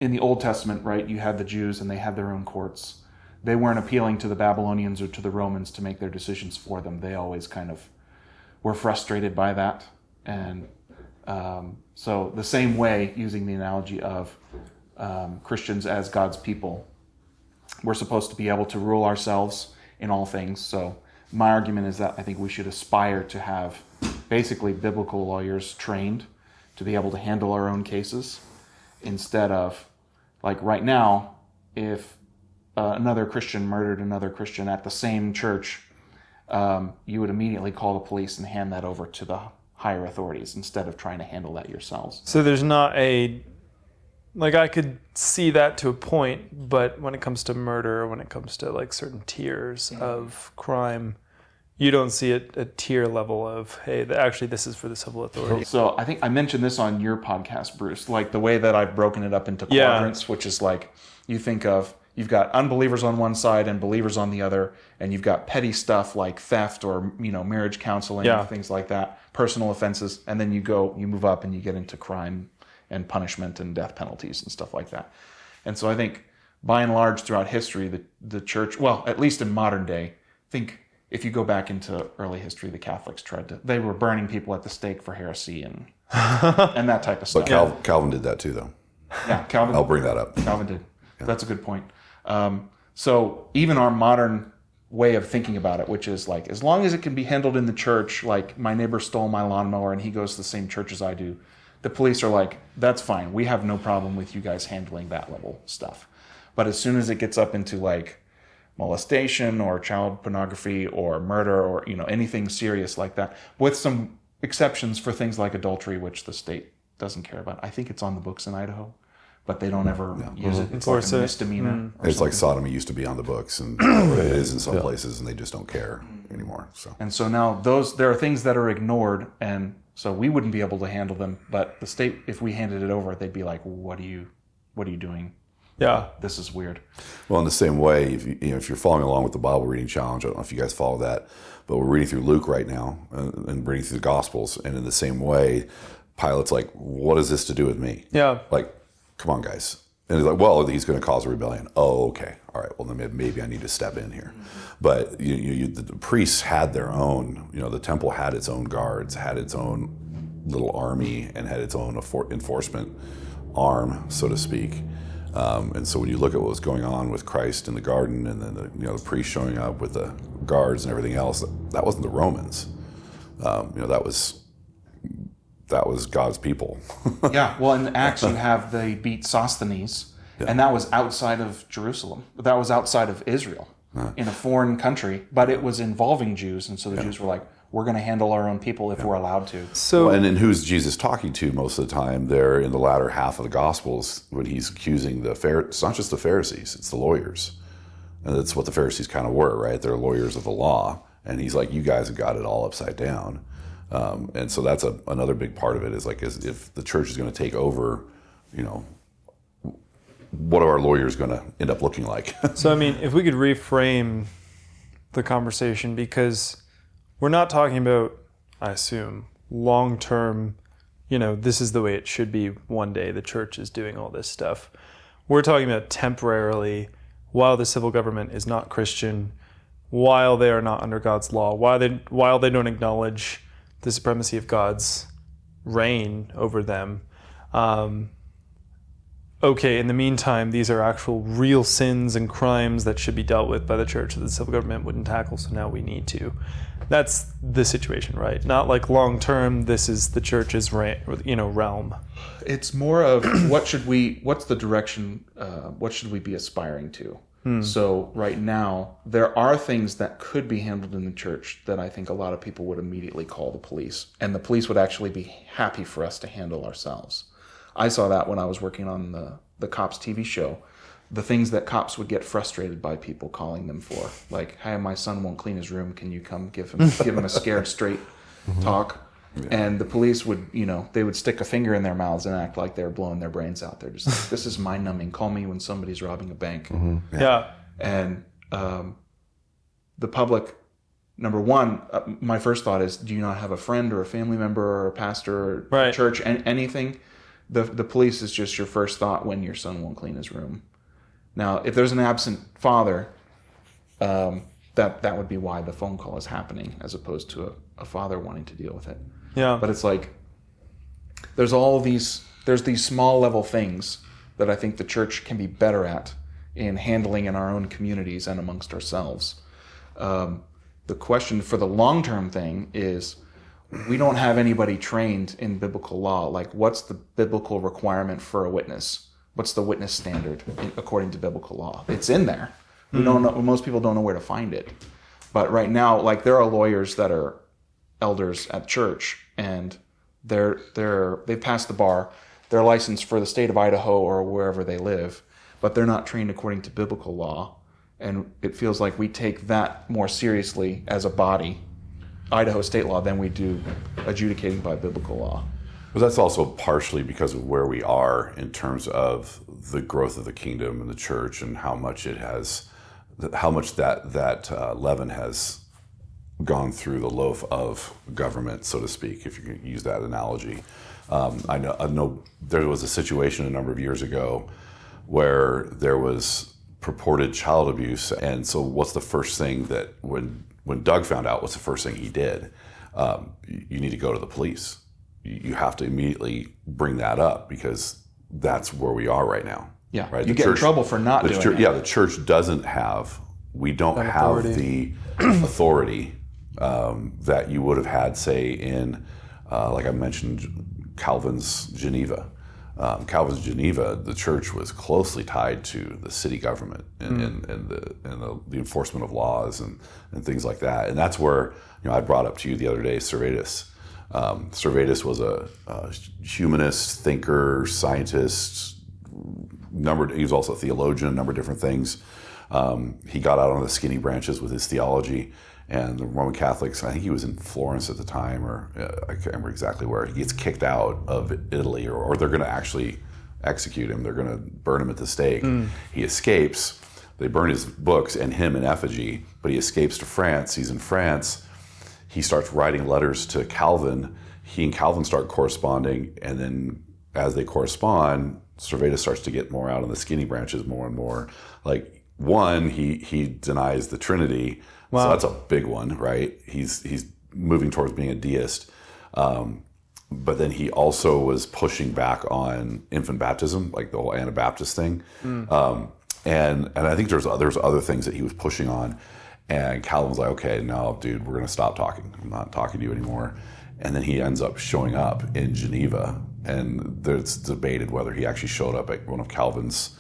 in the Old Testament, right, you had the Jews and they had their own courts. They weren't appealing to the Babylonians or to the Romans to make their decisions for them. They always kind of were frustrated by that. And so the same way, using the analogy of Christians as God's people, we're supposed to be able to rule ourselves in all things. So my argument is that I think we should aspire to have basically biblical lawyers trained to be able to handle our own cases, instead of, like right now, if another Christian murdered another Christian at the same church, you would immediately call the police and hand that over to the higher authorities instead of trying to handle that yourselves. So there's not a, like, I could see that to a point, but when it comes to murder, when it comes to like certain tiers of crime, you don't see it a tier level of, hey, actually this is for the civil authority. So I think I mentioned this on your podcast, Bruce, like the way that I've broken it up into quadrants, which is like, you think of, you've got unbelievers on one side and believers on the other, and you've got petty stuff like theft or, marriage counseling, things like that, personal offenses, and then you move up and you get into crime and punishment and death penalties and stuff like that. And so I think, by and large, throughout history, the church, well, at least in modern day, I think if you go back into early history, the Catholics they were burning people at the stake for heresy and that type of stuff. But Calvin did that too, though. Yeah, Calvin. I'll bring that up. Calvin did. Yeah. That's a good point. So even our modern way of thinking about it, which is like, as long as it can be handled in the church, like my neighbor stole my lawnmower and he goes to the same church as I do, the police are like, that's fine. We have no problem with you guys handling that level stuff. But as soon as it gets up into like molestation or child pornography or murder or, anything serious like that, with some exceptions for things like adultery, which the state doesn't care about. I think it's on the books in Idaho, but they don't ever use it. It's like a misdemeanor. It's like sodomy used to be on the books, and it is in some places, and they just don't care anymore. And so now there are things that are ignored, and so we wouldn't be able to handle them. But the state, if we handed it over, they'd be like, "What are you doing? Yeah, this is weird." Well, in the same way, if you're following along with the Bible reading challenge, I don't know if you guys follow that, but we're reading through Luke right now and reading through the Gospels, and in the same way, Pilate's like, "What is this to do with me?" Yeah, like, come on, guys. And he's like, well, he's going to cause a rebellion. Oh, okay. All right. Well, then maybe I need to step in here. But the priests had their own, the temple had its own guards, had its own little army, and had its own enforcement arm, so to speak. And so when you look at what was going on with Christ in the garden, and then the priests showing up with the guards and everything else, that wasn't the Romans. That was God's people. Yeah, well, in Acts you have they beat Sosthenes, and that was outside of Jerusalem. That was outside of Israel, in a foreign country, but it was involving Jews, and so the Jews were like, we're going to handle our own people if we're allowed to. So, and then who's Jesus talking to most of the time there in the latter half of the Gospels when he's accusing it's not just the Pharisees, it's the lawyers. And that's what the Pharisees kind of were, right? They're lawyers of the law. And he's like, you guys have got it all upside down. And so that's another big part of it is like, if the church is going to take over, what are our lawyers going to end up looking like? So, I mean, if we could reframe the conversation, because we're not talking about, I assume, long-term, this is the way it should be one day, the church is doing all this stuff. We're talking about temporarily, while the civil government is not Christian, while they are not under God's law, while they don't acknowledge the supremacy of God's reign over them. Okay, in the meantime, these are actual real sins and crimes that should be dealt with by the church that the civil government wouldn't tackle, so now we need to. That's the situation, right? Not like long-term, this is the church's realm. It's more of what's the direction, what should we be aspiring to? So right now, there are things that could be handled in the church that I think a lot of people would immediately call the police. And the police would actually be happy for us to handle ourselves. I saw that when I was working on the Cops TV show. The things that cops would get frustrated by people calling them for. Like, hey, my son won't clean his room. Can you come give him a scared straight talk? Yeah. And the police would, they would stick a finger in their mouths and act like they're blowing their brains out. They're just like, this is mind-numbing. Call me when somebody's robbing a bank. Mm-hmm. Yeah. And the public, number one, my first thought is, do you not have a friend or a family member or a pastor or a church, anything the police is just your first thought when your son won't clean his room. Now, if there's an absent father, that would be why the phone call is happening, as opposed to a father wanting to deal with it. Yeah. But it's like there's these small level things that I think the church can be better at in handling in our own communities and amongst ourselves. The question for the long-term thing is, we don't have anybody trained in biblical law. Like, what's the biblical requirement for a witness? What's the witness standard according to biblical law? It's in there. We don't know. Most people don't know where to find it. But right now, like, there are lawyers that are elders at church, and they've passed the bar. They're licensed for the state of Idaho or wherever they live, but they're not trained according to biblical law. And it feels like we take that more seriously as a body, Idaho state law, than we do adjudicating by biblical law. But that's also partially because of where we are in terms of the growth of the kingdom and the church, and how much that leaven has gone through the loaf of government, so to speak, if you can use that analogy. I know there was a situation a number of years ago where there was purported child abuse, and so what's the first thing that when Doug found out, what's the first thing he did? You need to go to the police. You have to immediately bring that up, because that's where we are right now. Yeah, right? You get in trouble for not doing it. Yeah, the church doesn't have. We don't have the authority that you would have had, say, in, like I mentioned, Calvin's Geneva. Calvin's Geneva, the church was closely tied to the city government and the enforcement of laws and things like that. And that's where, I brought up to you the other day, Servetus. Servetus was a humanist, thinker, scientist. He was also a theologian, a number of different things. He got out on the skinny branches with his theology, and the Roman Catholics, I think he was in Florence at the time, or I can't remember exactly where. He gets kicked out of Italy, or they're going to actually execute him. They're going to burn him at the stake. He escapes. They burn his books and him in effigy, but he escapes to France. He's in France. He starts writing letters to Calvin. He and Calvin start corresponding, and then as they correspond, Servetus starts to get more out on the skinny branches more and more. Like, one, he denies the Trinity. Wow. So that's a big one, right? He's moving towards being a deist. But then he also was pushing back on infant baptism, like the whole Anabaptist thing. And I think there's other things that he was pushing on. And Calvin was like, okay, no, dude, we're going to stop talking. I'm not talking to you anymore. And then he ends up showing up in Geneva. And there's debated whether he actually showed up at one of Calvin's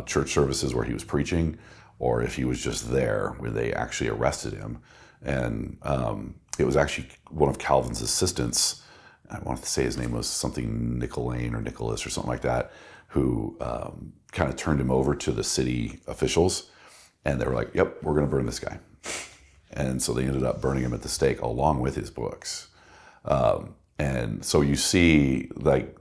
church services where he was preaching, or if he was just there where they actually arrested him. And it was actually one of Calvin's assistants, I want to say his name was something Nicolane or Nicholas or something like that, who kind of turned him over to the city officials. And they were like, yep, we're going to burn this guy. And so they ended up burning him at the stake along with his books. And so you see, like,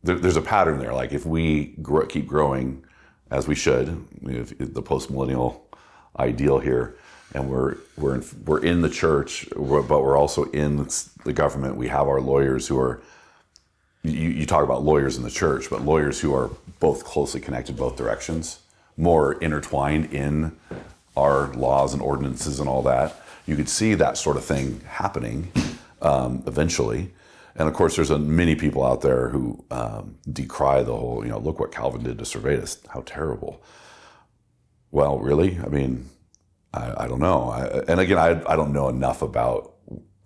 there's a pattern there. Like, if we keep growing as we should, the post-millennial ideal here, and we're in the church, but we're also in the government. We have our lawyers who are, you talk about lawyers in the church, but lawyers who are both closely connected both directions, more intertwined in our laws and ordinances and all that. You could see that sort of thing happening eventually. And of course, there's many people out there who decry the whole, look what Calvin did to Servetus, how terrible. Well, really? I mean, I don't know. And again, I don't know enough about.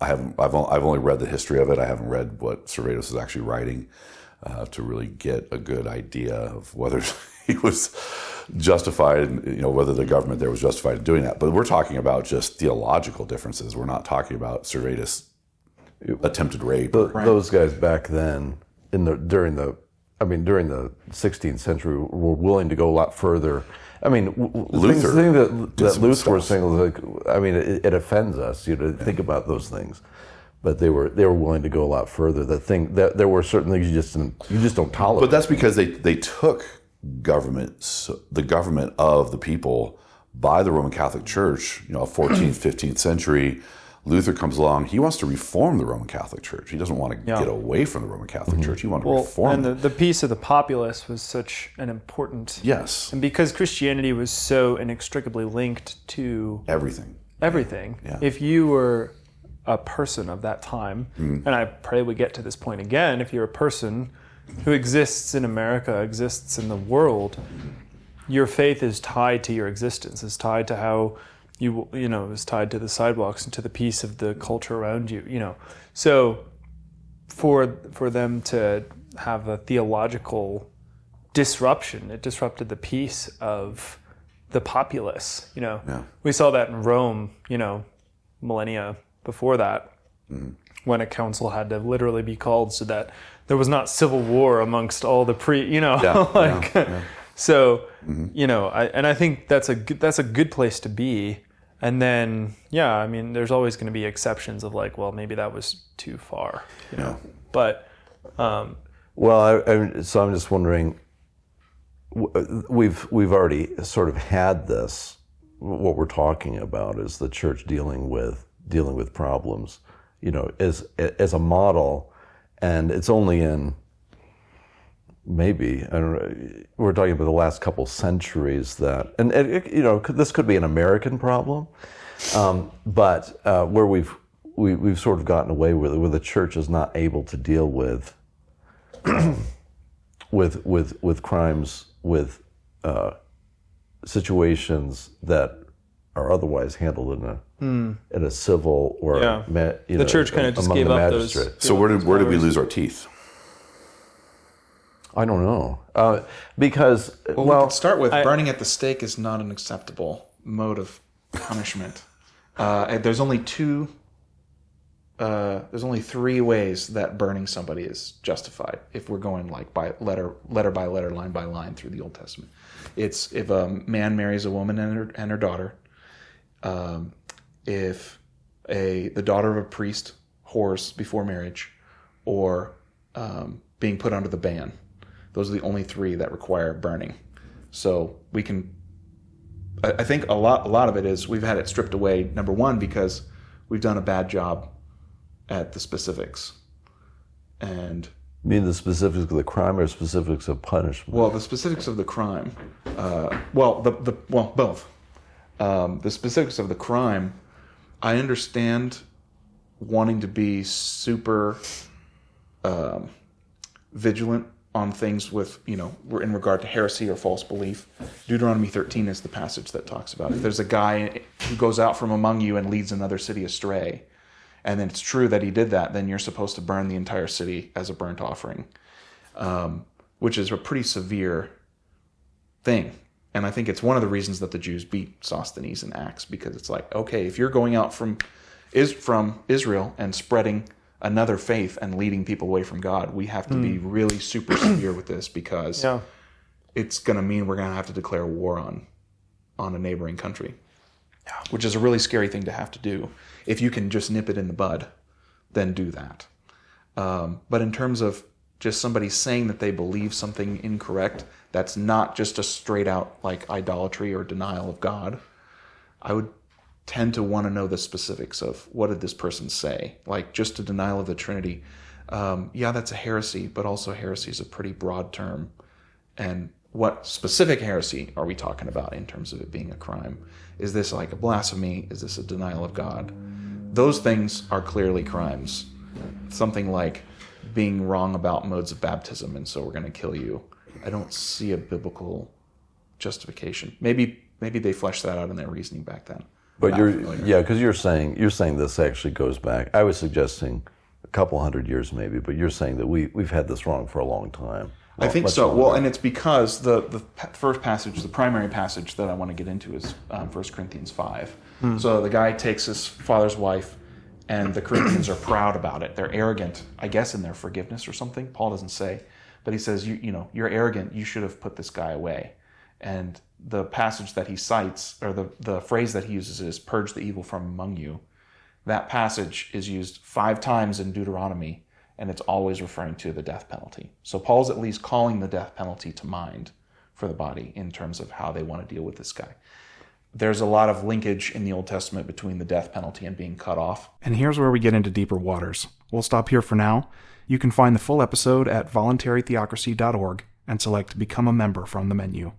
I've only read the history of it. I haven't read what Servetus is actually writing to really get a good idea of whether he was justified, whether the government there was justified in doing that. But we're talking about just theological differences. We're not talking about Servetus attempted rape. Those guys back then, during the 16th century, were willing to go a lot further. I mean, Luther, the thing that Luther was saying was like, I mean, it offends us, to think about those things, but they were willing to go a lot further. That there were certain things you just don't tolerate. But that's because they took the government of the people by the Roman Catholic Church, 14th, 15th century. Luther comes along. He wants to reform the Roman Catholic Church. He doesn't want to get away from the Roman Catholic Church. He wants to reform and the peace of the populace was such an important... Yes. And because Christianity was so inextricably linked to... Everything. Yeah. If you were a person of that time, and I pray we get to this point again, if you're a person who exists in America, exists in the world, your faith is tied to your existence, is tied to how is tied to the sidewalks and to the peace of the culture around you, So for them to have a theological disruption, it disrupted the peace of the populace, We saw that in Rome, millennia before that, when a council had to literally be called so that there was not civil war amongst all the So, I think that's a good place to be. And then, there's always going to be exceptions of like, well, maybe that was too far, But, so I'm just wondering, we've already sort of had this. What we're talking about is the church dealing with problems, as a model, and it's only in maybe, I don't know, we're talking about the last couple centuries that, and this could be an American problem, but where we've sort of gotten away with it, where the church is not able to deal with crimes, with situations that are otherwise handled in a civil or the church kind of just gave up those. So where did we lose our teeth? I don't know, because we can start with burning at the stake is not an acceptable mode of punishment. There's only three ways that burning somebody is justified. If we're going like by letter by letter, line by line through the Old Testament, it's if a man marries a woman and her daughter, if the daughter of a priest whores before marriage, or being put under the ban. Those are the only three that require burning. So we can, I think a lot of it is we've had it stripped away, number one, because we've done a bad job at the specifics. And you mean the specifics of the crime or specifics of punishment? Well, the specifics of the crime. Both. The specifics of the crime, I understand wanting to be super vigilant on things with, in regard to heresy or false belief. Deuteronomy 13 is the passage that talks about it. If there's a guy who goes out from among you and leads another city astray, and then it's true that he did that, then you're supposed to burn the entire city as a burnt offering, which is a pretty severe thing. And I think it's one of the reasons that the Jews beat Sosthenes in Acts, because it's like, okay, if you're going out from Israel and spreading another faith and leading people away from God, we have to be really super severe with this, because it's going to mean we're going to have to declare war on a neighboring country, which is a really scary thing to have to do. If you can just nip it in the bud, then do that. But in terms of just somebody saying that they believe something incorrect, that's not just a straight out like idolatry or denial of God, I would tend to want to know the specifics of what did this person say. Like just a denial of the Trinity. That's a heresy, but also heresy is a pretty broad term. And what specific heresy are we talking about in terms of it being a crime? Is this like a blasphemy? Is this a denial of God? Those things are clearly crimes. Something like being wrong about modes of baptism, and so we're going to kill you. I don't see a biblical justification. Maybe they fleshed that out in their reasoning back then. But because you're saying this actually goes back. I was suggesting a couple hundred years maybe, but you're saying that we've had this wrong for a long time. I think so. Well, and it's because the first passage, the primary passage that I want to get into is 1 Corinthians 5. So the guy takes his father's wife, and the Corinthians are proud about it. They're arrogant, I guess, in their forgiveness or something. Paul doesn't say, but he says, you're arrogant. You should have put this guy away. And the passage that he cites, or the phrase that he uses is purge the evil from among you. That passage is used 5 times in Deuteronomy, and it's always referring to the death penalty. So Paul's at least calling the death penalty to mind for the body in terms of how they want to deal with this guy. there's a lot of linkage in the Old Testament between the death penalty and being cut off. And here's where we get into deeper waters. We'll stop here for now. You can find the full episode at voluntarytheocracy.org and select Become a Member from the menu.